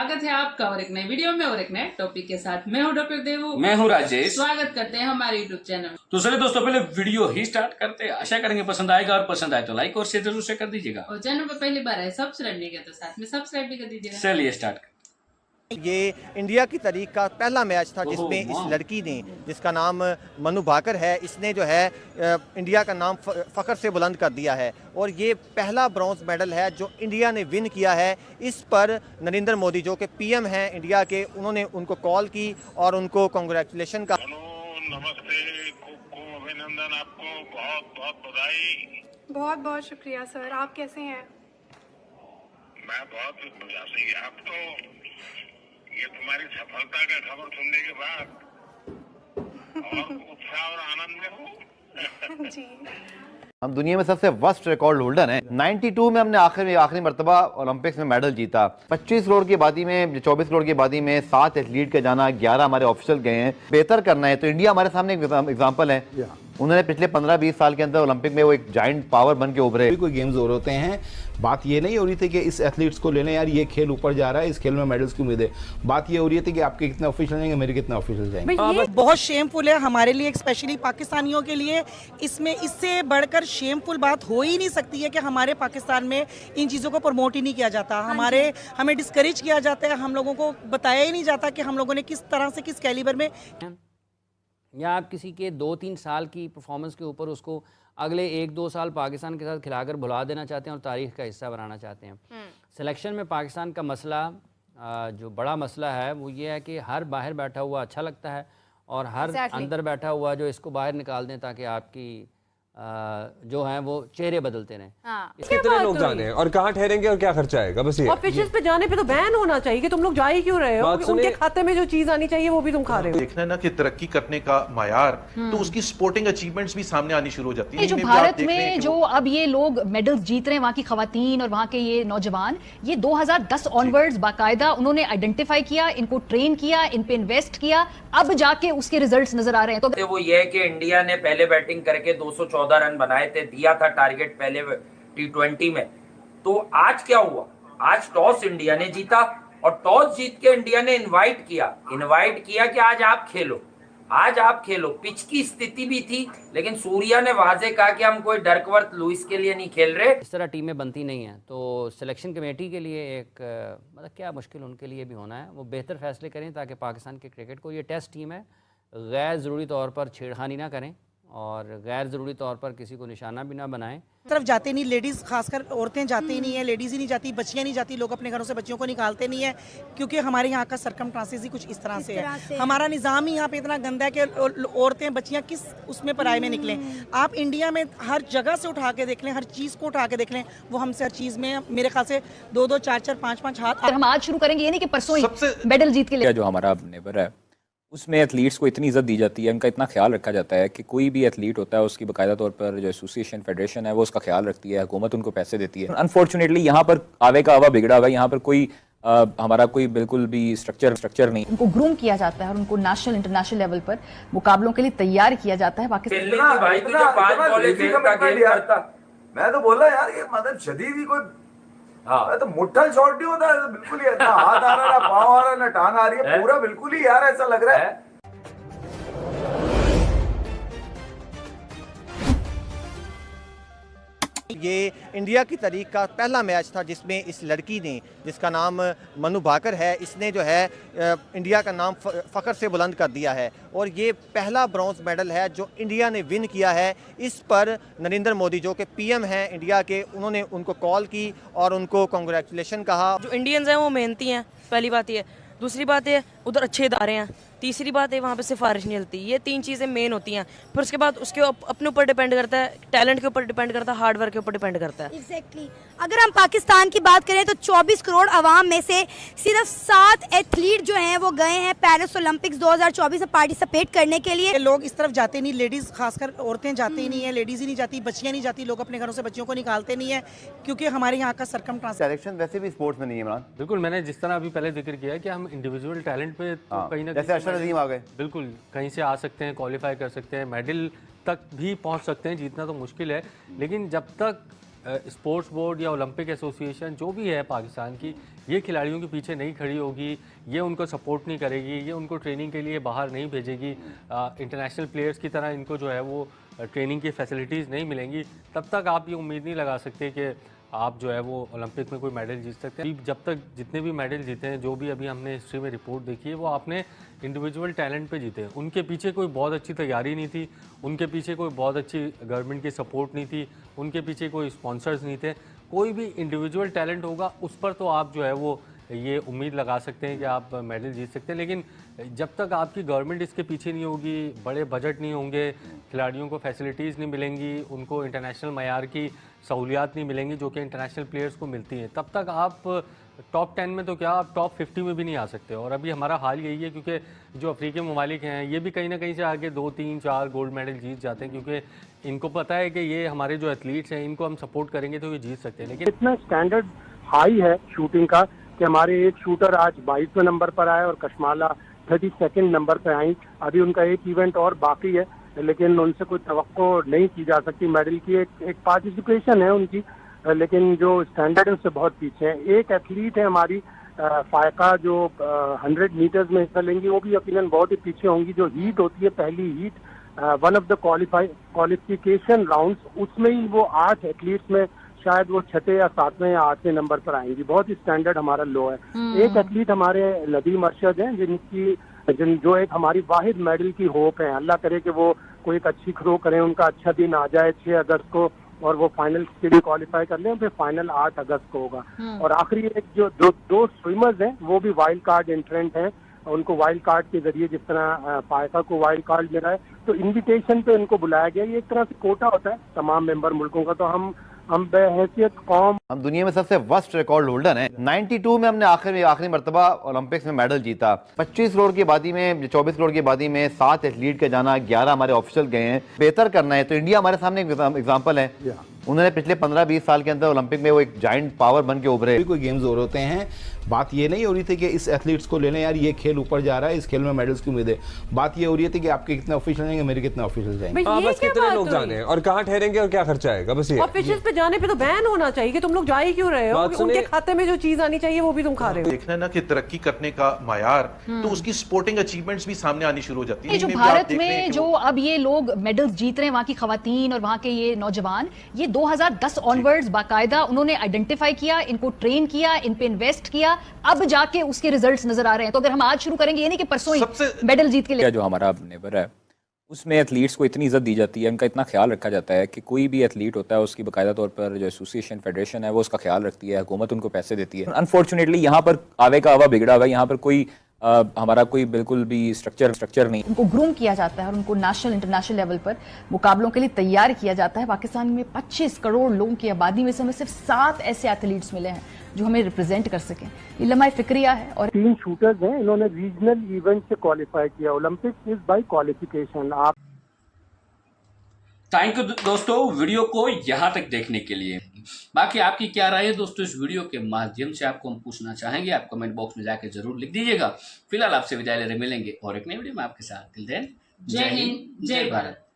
स्वागत है आपका और एक नए वीडियो में और एक नए टॉपिक के साथ। मैं हूं डॉक्टर देवू, मैं हूं राजेश। स्वागत करते हैं हमारे यूट्यूब चैनल। तो चलिए दोस्तों, पहले वीडियो ही स्टार्ट करते हैं। आशा करेंगे पसंद आएगा, और पसंद आए तो लाइक और शेयर जरूर से कर दीजिएगा। और चैनल पर पहली बार है सब्सक्राइब नहीं किया तो साथ में सब्सक्राइब भी कर दीजिएगा। चलिए स्टार्ट। ये इंडिया की तारीख का पहला मैच था जिसमें इस लड़की ने, जिसका नाम मनु भाकर है, इसने जो है इंडिया का नाम फ़ख्र से बुलंद कर दिया है। और ये पहला ब्रॉन्ज मेडल है जो इंडिया ने विन किया है। इस पर नरेंद्र मोदी जो कि पीएम हैं इंडिया के, उन्होंने उनको कॉल की और उनको कांग्रेचुलेशन का। नमस्ते, खूब अभिनंदन, आपको बहुत बहुत बधाई। बहुत बहुत शुक्रिया सर। आप कैसे हैं? मैं बहुत बढ़िया से। आप तो ये तुम्हारी सफलता का खबर सुनने के बाद और उत्साह और आनंद में हूँ। जी हम दुनिया में सबसे वर्स्ट रिकॉर्ड होल्डर हैं। 92 में हमने आखिरी मर्तबा ओलंपिक्स में मेडल जीता। 25 करोड़ की आबादी में, 24 करोड़ की आबादी में 7 एथलीट का जाना, 11 हमारे ऑफिशियल गए हैं। बेहतर करना है तो इंडिया हमारे सामने एक एग्जांपल है। उन्होंने पिछले 15-20 साल के अंदर ओलंपिक में वो एक जाइंट पावर बन के उभरे। कोई गेम्स हो होते हैं, बात ये नहीं हो रही थी कि इस एथलीट्स को लेने यार ये खेल ऊपर जा रहा है, इस खेल में मेडल्स की उम्मीद है। बात ये हो रही थी कि आपके कितने ऑफिशियल जाएंगे, मेरे कितने ऑफिशियल जाएंगे। ये बहुत शेमफुल है हमारे लिए, स्पेशली पाकिस्तानियों के लिए। इसमें इससे बढ़कर शेमफुल बात हो ही नहीं सकती है कि हमारे पाकिस्तान में इन चीज़ों को प्रमोट ही नहीं किया जाता। हमें डिस्करेज किया जाता है, हम लोगों को बताया ही नहीं जाता कि हम लोगों ने किस तरह से, किस कैलिबर में। या आप किसी के 2-3 साल की परफॉर्मेंस के ऊपर उसको अगले 1-2 साल पाकिस्तान के साथ खिलाकर भुला देना चाहते हैं और तारीख का हिस्सा बनाना चाहते हैं। सिलेक्शन में पाकिस्तान का मसला, जो बड़ा मसला है वो ये है कि हर बाहर बैठा हुआ अच्छा लगता है और हर अंदर बैठा हुआ जो इसको बाहर निकाल दें ताकि आपकी जो है वो चेहरे बदलते रहें। कितने लोग जाने हैं और कहाँ ठहरेंगे और क्या खर्चा आएगा, बस ये। ऑफिशियल्स पे जाने पे तो बैन होना चाहिए कि तुम लोग जा ही क्यों रहे हो? उनके खाते में जो चीज आनी चाहिए वो भी तुम खा रहे हो। देखना है ना कि तरक्की करने का मायार, तो उसकी स्पोर्टिंग अचीवमेंट्स भी सामने आनी शुरू हो जाती है। जो भारत में जो अब ये लोग मेडल्स जीत रहे हैं, वहाँ की खवातीन और वहाँ के ये नौजवान, ये 2010 ऑनवर्ड्स बाकायदा उन्होंने आइडेंटिफाई किया, इनको ट्रेन किया, इन पे इन्वेस्ट किया, अब जाके उसके रिजल्ट्स नजर आ रहे हैं। तो वो ये है कि इंडिया ने पहले बैटिंग करके 214 रन बनाए थे, दिया था टारगेट पहले T20 में। तो आज क्या हुआ? आज टॉस इंडिया ने जीता और टॉस जीत के इंडिया ने इनवाइट किया कि आज आप खेलो। पिच की स्थिति भी थी, लेकिन सूर्या ने वाजे कहा कि हम कोई डर्कवर्थ लुइस के लिए नहीं खेल रहे। इस तरह टीमें बनती नहीं हैं। तो सिलेक्शन कमेटी के लिए एक मतलब क्या मुश्किल उनके लिए भी होना है, वो बेहतर फैसले करें ताकि पाकिस्तान के क्रिकेट को, ये टेस्ट टीम है, गैर ज़रूरी तौर पर छेड़खानी ना करें और गैर ज़रूरी तौर पर किसी को निशाना भी ना बनाएं। तरफ जाते नहीं, लेडीज खासकर औरतें जाती ही नहीं है, लेडीज ही नहीं जाती, बच्चियां नहीं जाती, लोग अपने घरों से बच्चियों को निकालते नहीं है क्योंकि हमारे यहाँ का सरकमस्टांसेस ही कुछ इस तरह से है। हमारा निज़ाम ही यहाँ पे इतना गंदा है कि औरतें बच्चियां किस उसमें पराये में निकलें। आप इंडिया में हर जगह से उठा के देख लें, हर चीज़ को उठा के देख लें, वो हमसे हर चीज़ में मेरे ख्याल से 2-2, 4-4, 5-5 हाथ। हम आज शुरू करेंगे, ये नहीं कि परसों ही मेडल जीत के लिए। जो हमारा नेबर है उसमें एथलीट्स को इतनी इज्जत दी जाती है, उनका इतना ख्याल रखा जाता है कि कोई भी एथलीट होता है उसकी बाकायदा तौर पर जो एसोसिएशन फेडरेशन है वो उसका ख्याल रखती है, हुकूमत उनको पैसे देती है। अनफॉर्चुनेटली यहाँ पर आवे का आवा बिगड़ा हुआ है। यहाँ पर कोई हमारा कोई बिल्कुल भी स्ट्रक्चर नहीं। उनको ग्रूम किया जाता है और उनको नेशनल इंटरनेशनल लेवल पर मुकाबलों के लिए तैयार किया जाता है। मैं तो बोला यार ये मतलब शदीद ही कोई तो मुट्ठल शॉट नहीं होता है, बिल्कुल ही ना हाथ आ रहा, ना पाँव आ रहा, ना टांग आ रही है, पूरा बिल्कुल ही यार ऐसा लग रहा है। ये इंडिया की तारीख का पहला मैच था जिसमें इस लड़की ने, जिसका नाम मनु भाकर है, इसने जो है इंडिया का नाम फ़ख्र से बुलंद कर दिया है। और ये पहला ब्रॉन्ज मेडल है जो इंडिया ने विन किया है। इस पर नरेंद्र मोदी जो कि पीएम हैं इंडिया के, उन्होंने उनको कॉल की और उनको कांग्रेचुलेशन कहा। जो इंडियंस हैं वो मेहनती हैं, पहली बात ये। दूसरी बात ये, उधर अच्छे इदारे हैं। तीसरी बात है वहाँ पे सिफारिश नहीं चलती। ये 3 चीज़ें मेन होती हैं। फिर उसके बाद उसके अपने ऊपर डिपेंड करता है, टैलेंट के ऊपर डिपेंड करता है, हार्ड वर्क के ऊपर डिपेंड करता है। एग्जैक्टली। अगर हम पाकिस्तान की बात करें तो 24 करोड़ आवाम में से सिर्फ 7 एथलीट जो हैं वो गए हैं पेरिस ओलंपिक्स 2024 में पार्टिसिपेट करने के लिए। लोग इस तरफ जाते नहीं, लेडीज खासकर औरतें जाती ही नहीं है, लेडीज ही नहीं जाती, बच्चियां नहीं जाती, लोग अपने घरों से बच्चियों को निकालते नहीं है क्योंकि हमारे यहाँ का सरकमस्टांसेस। सिलेक्शन वैसे भी स्पोर्ट्स में नहीं है इमरान। बिल्कुल, मैंने जिस तरह अभी पहले जिक्र किया कि हम इंडिविजुअल टैलेंट पे तो कहीं ना जैसे अरशद अजीम आ गए, बिल्कुल कहीं से आ सकते हैं, क्वालिफाई कर सकते हैं, मेडल तक भी पहुंच सकते हैं। जीतना तो मुश्किल है, लेकिन जब तक स्पोर्ट्स बोर्ड या ओलंपिक एसोसिएशन जो भी है पाकिस्तान की, ये खिलाड़ियों के पीछे नहीं खड़ी होगी, ये उनको सपोर्ट नहीं करेगी, ये उनको ट्रेनिंग के लिए बाहर नहीं भेजेगी, इंटरनेशनल प्लेयर्स की तरह इनको जो है वो ट्रेनिंग की फैसिलिटीज़ नहीं मिलेंगी, तब तक आप ये उम्मीद नहीं लगा सकते कि आप जो है वो ओलंपिक में कोई मेडल जीत सकते हैं। जब तक जितने भी मेडल जीते हैं, जो भी अभी हमने हिस्ट्री में रिपोर्ट देखी है, वो आपने इंडिविजुअल टैलेंट पे जीते हैं। उनके पीछे कोई बहुत अच्छी तैयारी नहीं थी, उनके पीछे कोई बहुत अच्छी गवर्नमेंट की सपोर्ट नहीं थी, उनके पीछे कोई स्पॉन्सर्स नहीं थे। कोई भी इंडिविजुअल टैलेंट होगा उस पर तो आप जो है वो ये उम्मीद लगा सकते हैं कि आप मेडल जीत सकते हैं, लेकिन जब तक आपकी गवर्नमेंट इसके पीछे नहीं होगी, बड़े बजट नहीं होंगे, खिलाड़ियों को फैसिलिटीज़ नहीं मिलेंगी, उनको इंटरनेशनल मयार की सहूलियात नहीं मिलेंगी जो कि इंटरनेशनल प्लेयर्स को मिलती हैं, तब तक आप टॉप 10 में तो क्या, आप टॉप 50 में भी नहीं आ सकते। और अभी हमारा हाल यही है, क्योंकि जो अफ्रीकी ममालिक हैं ये भी कहीं ना कहीं से आगे 2, 3, 4 गोल्ड मेडल जीत जाते हैं, क्योंकि इनको पता है कि ये हमारे जो एथलीट्स हैं इनको हम सपोर्ट करेंगे तो ये जीत सकते हैं। लेकिन इतना स्टैंडर्ड हाई है शूटिंग का कि हमारे एक शूटर आज 22वें नंबर पर आए और कशमाला 32nd नंबर पर आई। अभी उनका एक इवेंट और बाकी है, लेकिन उनसे कोई तवक्को नहीं की जा सकती मेडल की। एक पार्टिसिपेशन है उनकी, लेकिन जो स्टैंडर्ड है उससे बहुत पीछे है। एक एथलीट है हमारी फायका जो 100 मीटर्स में हिस्सा लेंगी, वो भी यकीनन बहुत ही पीछे होंगी। जो हीट होती है, पहली heat one of the qualification rounds, उसमें ही वो 8 एथलीट्स में शायद वो 6 या 7वें या 8वें नंबर पर आएंगी। बहुत ही स्टैंडर्ड हमारा लो है। एक एथलीट हमारे नदीम अरशद हैं जो एक हमारी वाहिद मेडल की होप है। अल्लाह करे कि वो कोई एक अच्छी थ्रो करें, उनका अच्छा दिन आ जाए 6 अगस्त को और वो फाइनल के लिए क्वालिफाई कर लें, फिर फाइनल 8 अगस्त को होगा। और आखिरी एक जो दो स्विमर्स हैं वो भी वाइल्ड कार्ड एंट्रेंट हैं, उनको वाइल्ड कार्ड के जरिए जिस तरह फायका को वाइल्ड कार्ड मिला है, तो इन्विटेशन पे उनको बुलाया गया। ये एक तरह से कोटा होता है तमाम मेंबर मुल्कों का। तो हम बहैसियत कौम, हम दुनिया में सबसे वर्स्ट रिकॉर्ड होल्डर हैं। 92 में हमने आखिरी मर्तबा ओलंपिक्स में मेडल जीता। 25 करोड़ की आबादी में, 24 करोड़ की आबादी में 7 एथलीट का जाना, 11 हमारे ऑफिशियल गए हैं। बेहतर करना है तो इंडिया हमारे सामने एग्जाम्पल है। उन्होंने पिछले 15-20 साल के अंदर ओलंपिक में वो एक जाइंट पावर बन के उभरे। कोई गेम्स और होते हैं, बात ये नहीं हो रही थी कि इस एथलीट्स को लेने यार ये खेल ऊपर जा रहा है, इस खेल में मेडल्स की उम्मीद है। बात ये हो रही थी कि आपके कितने ऑफिशियल जाएंगे, मेरे कितने ऑफिशियल जाएंगे। बस कितने लोग जाने हैं और कहाँ ठहरेंगे और क्या खर्चा आएगा, बस ये। ऑफिशियल्स पे जाने पे तो बैन होना चाहिए कि तुम लोग जा ही क्यों रहे हो, उनके खाते में जो चीज आनी चाहिए वो भी तुम खा रहे हो। देखना है ना कि तरक्की करने का मायार, तो उसकी स्पोर्टिंग अचीवमेंट्स भी सामने आनी शुरू हो जाती है। जो भारत में जो अब ये लोग मेडल्स जीत रहे हैं, वहां की खवातीन और वहां के ये नौजवान, ये 2010 ऑनवर्ड्स बाकायदा उन्होंने आइडेंटिफाई किया, इनको ट्रेन किया, इन पे इन्वेस्ट किया, अब जाके उसके रिजल्ट्स नजर आ रहे हैं। तो अगर हम आज शुरू करेंगे, ये नहीं कि परसों ही मेडल जीत के लिए। जो हमारा नेबर है उसमें एथलीट्स को इतनी इज्जत दी जाती है, उनका इतना ख्याल रखा जाता है कि कोई भी एथलीट होता है उसकी बाकायदा तौर पर जो एसोसिएशन फेडरेशन है वो उसका ख्याल रखती है, हुकूमत उनको पैसे देती है। अनफॉर्चुनेटली यहाँ पर आवे का आवा बिगड़ा हुआ है, यहाँ पर कोई हमारा कोई बिल्कुल भी स्ट्रक्चर नहीं। उनको ग्रूम किया जाता है और उनको नेशनल इंटरनेशनल लेवल पर मुकाबलों के लिए तैयार किया जाता है। पाकिस्तान में 25 करोड़ लोगों की आबादी में से हमें सिर्फ 7 ऐसे एथलीट्स मिले हैं जो हमें रिप्रेजेंट कर सकें। ये लम्हा फिक्रिया है। और 3 शूटर्स हैं, इन्होंने रीजनल इवेंट से क्वालिफाई किया। Olympics is by qualification. आप थैंक यू दोस्तों वीडियो को यहाँ तक देखने के लिए। बाकी आपकी क्या राय है दोस्तों इस वीडियो के माध्यम से, आपको हम पूछना चाहेंगे, आप कमेंट बॉक्स में जाके जरूर लिख दीजिएगा। फिलहाल आपसे विदाई ले रहे, मिलेंगे और एक नई वीडियो में आपके साथ। टिल देन, जय हिंद, जय भारत।